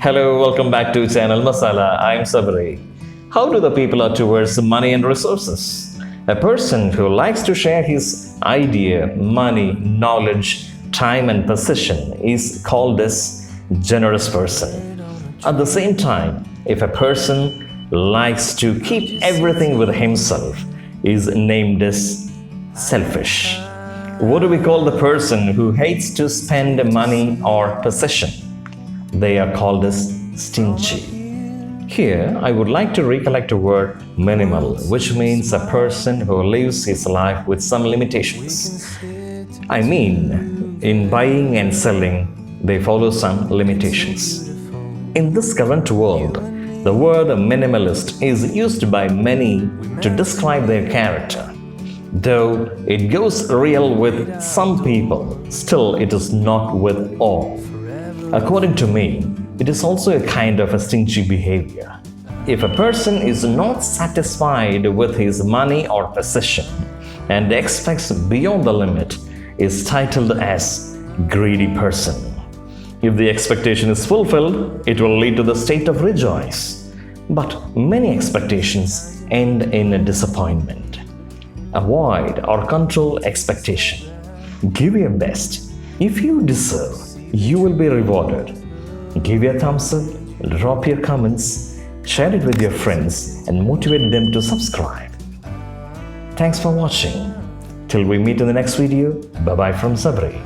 Hello, welcome back to Channel Masala. I'm Sabri. How do the people are towards money and resources? A person who likes to share his idea, money, knowledge, time and possession is called as generous person. At the same time, if a person likes to keep everything with himself, is named as selfish. What do we call the person who hates to spend money or possession? They are called as stingy. Here, I would like to recollect a word minimal, which means a person who lives his life with some limitations. I mean, in buying and selling, they follow some limitations. In this current world, the word minimalist is used by many to describe their character. Though it goes real with some people, still it is not with all. According to me, it is also a kind of a stingy behavior. If a person is not satisfied with his money or possession and expects beyond the limit, is titled as greedy person. If the expectation is fulfilled, it will lead to the state of rejoice. But many expectations end in a disappointment. Avoid or control expectation. Give your best. If you deserve, you will be rewarded. Give your thumbs up, drop your comments, share it with your friends and motivate them to subscribe. Thanks for watching. Till we meet in the next video, bye-bye from Sabri.